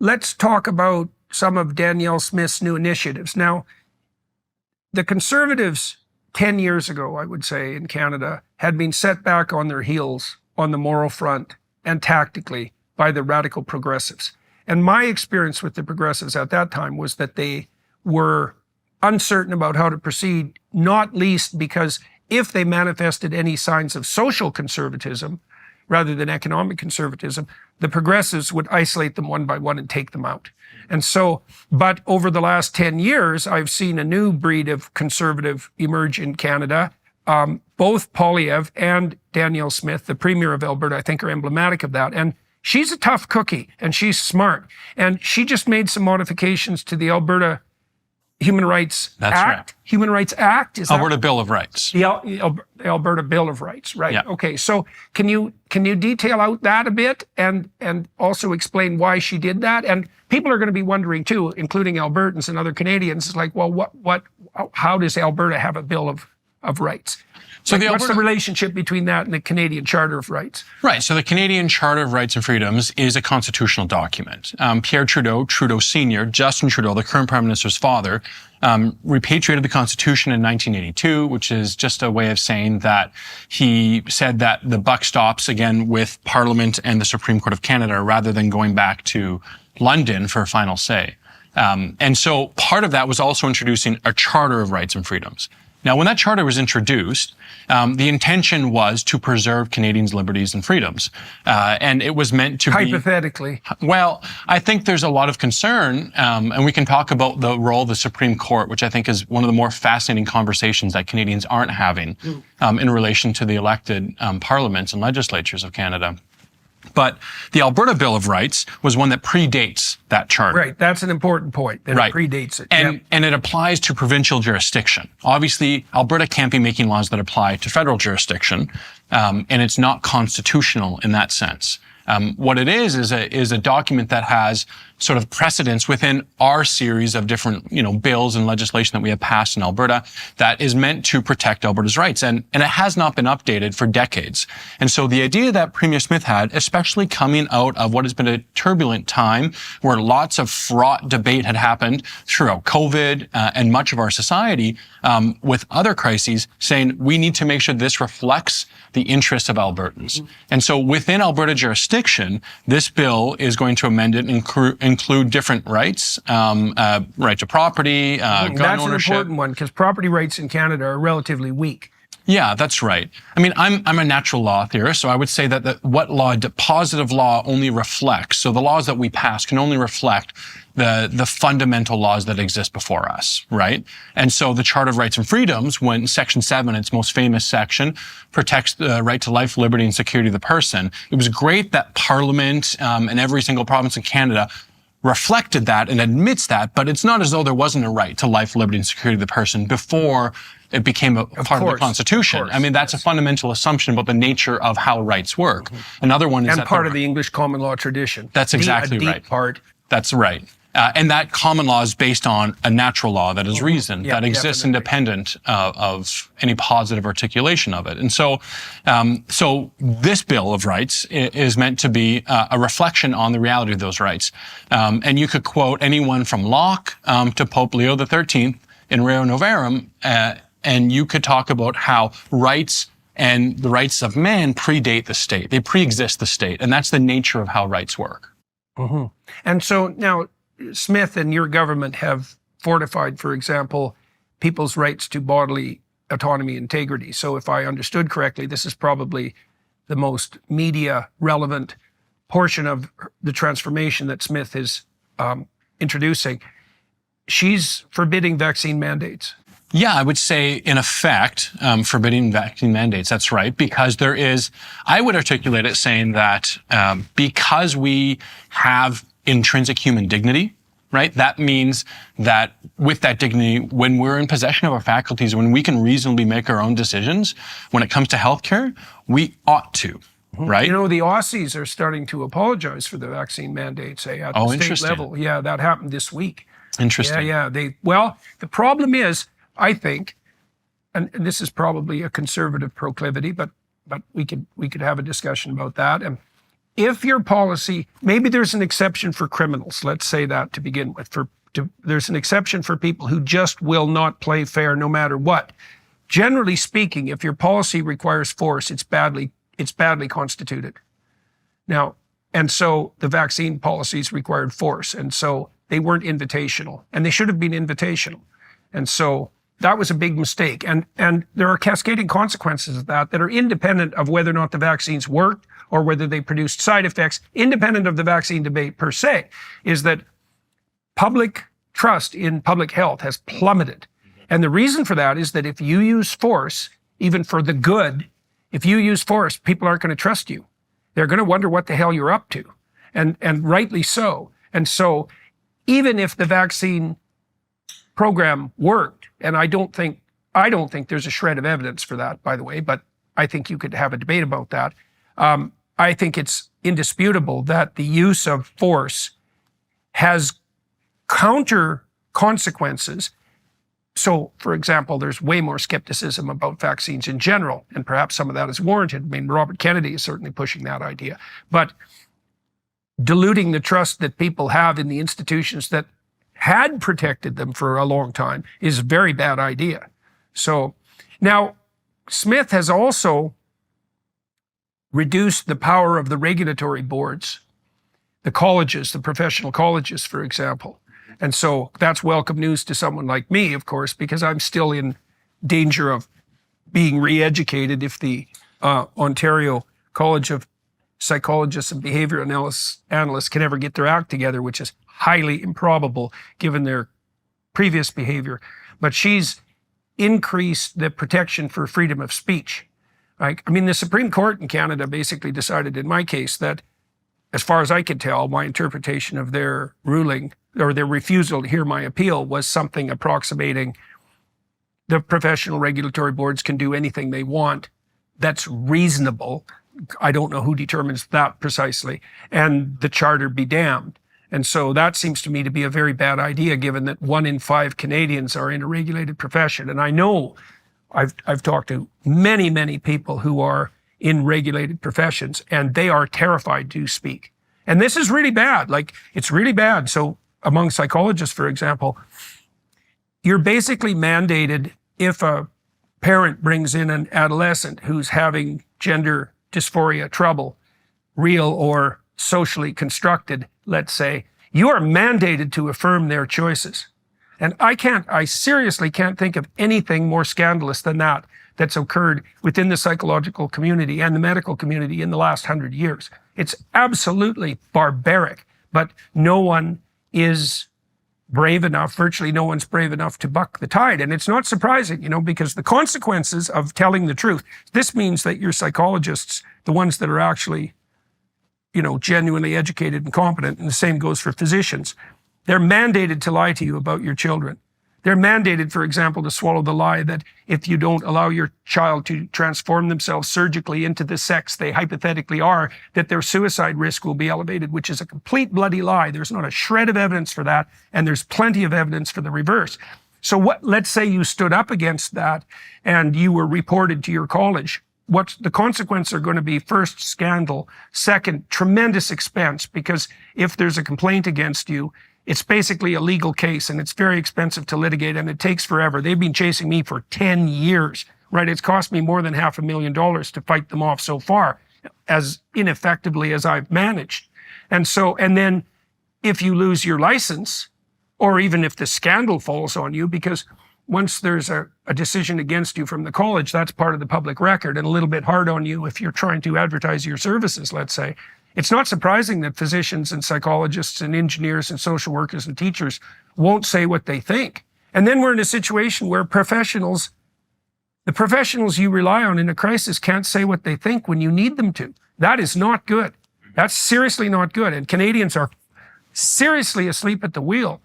let's talk about some of Danielle Smith's new initiatives. Now, the Conservatives 10 years ago, I would say, in Canada, had been set back on their heels on the moral front and tactically by the radical progressives. And my experience with the progressives at that time was that they were uncertain about how to proceed, not least because if they manifested any signs of social conservatism rather than economic conservatism, the progressives would isolate them one by one and take them out. And so, but over the last 10 years, I've seen a new breed of conservative emerge in Canada. Both Poilievre and Danielle Smith, the Premier of Alberta, I think are emblematic of that. And she's a tough cookie and she's smart. And she just made some modifications to the Alberta Human Rights Act. Right. Human Rights Act is Alberta Bill of Rights. The Alberta Bill of Rights, right? Yeah. Okay, so can you detail out that a bit and also explain why she did that? And people are going to be wondering too, including Albertans and other Canadians, like, well, how does Alberta have a Bill of Rights? So like, what's the relationship between that and the Canadian Charter of Rights? Right. So the Canadian Charter of Rights and Freedoms is a constitutional document. Pierre Trudeau Sr., Justin Trudeau, the current Prime Minister's father, repatriated the Constitution in 1982, which is just a way of saying that he said that the buck stops again with Parliament and the Supreme Court of Canada rather than going back to London for a final say. And so part of that was also introducing a Charter of Rights and Freedoms. Now, when that charter was introduced, the intention was to preserve Canadians' liberties and freedoms. And it was meant to Hypothetically. Well, I think there's a lot of concern, and we can talk about the role of the Supreme Court, which I think is one of the more fascinating conversations that Canadians aren't having in relation to the elected parliaments and legislatures of Canada. But the Alberta Bill of Rights was one that predates that charter. Right, that's an important point, that it predates it. And it applies to provincial jurisdiction. Obviously, Alberta can't be making laws that apply to federal jurisdiction, and it's not constitutional in that sense. What it is a document that has sort of precedence within our series of different, bills and legislation that we have passed in Alberta that is meant to protect Alberta's rights. And it has not been updated for decades. And so the idea that Premier Smith had, especially coming out of what has been a turbulent time where lots of fraught debate had happened throughout COVID and much of our society with other crises, saying we need to make sure this reflects the interests of Albertans. And so within Alberta jurisdiction, this bill is going to amend it and include different rights, right to property, gun ownership. That's an important one because property rights in Canada are relatively weak. Yeah, that's right. I mean, I'm a natural law theorist, so I would say that what law, positive law only reflects, so the laws that we pass can only reflect the fundamental laws that exist before us, right? And so the Charter of Rights and Freedoms, when Section 7, its most famous section, protects the right to life, liberty, and security of the person. It was great that Parliament and every single province in Canada reflected that and admits that, but it's not as though there wasn't a right to life, liberty, and security of the person before it became a part of the Constitution. I mean, that's a fundamental assumption about the nature of how rights work. Another one is and part of the English common law tradition. That's exactly right. A deep part. That's right. And that common law is based on a natural law that is reason, that exists independent of any positive articulation of it. And so, so this Bill of Rights is meant to be a reflection on the reality of those rights. And you could quote anyone from Locke to Pope Leo XIII in Reo Novarum, and you could talk about how rights and the rights of man predate the state. They pre-exist the state, and that's the nature of how rights work. And so now, Smith and your government have fortified, for example, people's rights to bodily autonomy and integrity. So if I understood correctly, this is probably the most media relevant portion of the transformation that Smith is introducing. She's forbidding vaccine mandates. Yeah, I would say, in effect, forbidding vaccine mandates. That's right, because there is, I would articulate it saying that because we have intrinsic human dignity, right? That means that with that dignity, when we're in possession of our faculties, when we can reasonably make our own decisions, when it comes to healthcare, we ought to, right? You know, the Aussies are starting to apologize for the vaccine mandates at the state level. Yeah, that happened this week. Interesting. Yeah. Well, the problem is, I think, and this is probably a conservative proclivity, but we could have a discussion about that. And if your policy, maybe there's an exception for criminals, let's say that to begin with, there's an exception for people who just will not play fair no matter what. Generally speaking, if your policy requires force, it's badly constituted. Now, and so the vaccine policies required force, and so they weren't invitational, and they should have been invitational. And so that was a big mistake. And there are cascading consequences of that are independent of whether or not the vaccines worked or whether they produced side effects, independent of the vaccine debate per se, is that public trust in public health has plummeted. And the reason for that is that if you use force, even for the good, if you use force, people aren't going to trust you. They're going to wonder what the hell you're up to. And rightly so. And so even if the vaccine program worked, and I don't think there's a shred of evidence for that, by the way, but I think you could have a debate about that. I think it's indisputable that the use of force has counter consequences. So, for example, there's way more skepticism about vaccines in general, and perhaps some of that is warranted. I mean, Robert Kennedy is certainly pushing that idea. But diluting the trust that people have in the institutions that had protected them for a long time is a very bad idea. So now Smith has also reduced the power of the regulatory boards, the colleges, the professional colleges, for example. And so that's welcome news to someone like me, of course, because I'm still in danger of being re-educated if the Ontario College of Psychologists and Behavior Analysts can ever get their act together, which is highly improbable given their previous behavior. But she's increased the protection for freedom of speech. Like, I mean, the Supreme Court in Canada basically decided in my case that, as far as I could tell, my interpretation of their ruling or their refusal to hear my appeal was something approximating the professional regulatory boards can do anything they want. That's reasonable. I don't know who determines that precisely. And the charter be damned. And so that seems to me to be a very bad idea, given that 1 in 5 Canadians are in a regulated profession. And I know I've talked to many, many people who are in regulated professions, and they are terrified to speak. And this is really bad. Like, it's really bad. So among psychologists, for example, you're basically mandated, if a parent brings in an adolescent who's having gender dysphoria trouble, real or socially constructed, let's say, you are mandated to affirm their choices. And I seriously can't think of anything more scandalous than that that's occurred within the psychological community and the medical community in the last 100 years. It's absolutely barbaric, but no one is brave enough, virtually no one's brave enough to buck the tide. And it's not surprising, because the consequences of telling the truth, this means that your psychologists, the ones that are actually, genuinely educated and competent, and the same goes for physicians, they're mandated to lie to you about your children. They're mandated, for example, to swallow the lie that if you don't allow your child to transform themselves surgically into the sex they hypothetically are, that their suicide risk will be elevated, which is a complete bloody lie. There's not a shred of evidence for that, and there's plenty of evidence for the reverse. So let's say you stood up against that and you were reported to your college. What the consequences are going to be: first, scandal; second, tremendous expense, because if there's a complaint against you, it's basically a legal case and it's very expensive to litigate and it takes forever. They've been chasing me for 10 years, right? It's cost me more than $500,000 to fight them off so far, as ineffectively as I've managed. And then if you lose your license, or even if the scandal falls on you, because once there's a decision against you from the college, that's part of the public record and a little bit hard on you if you're trying to advertise your services, let's say. It's not surprising that physicians and psychologists and engineers and social workers and teachers won't say what they think. And then we're in a situation where the professionals you rely on in a crisis can't say what they think when you need them to. That is not good. That's seriously not good. And Canadians are seriously asleep at the wheel.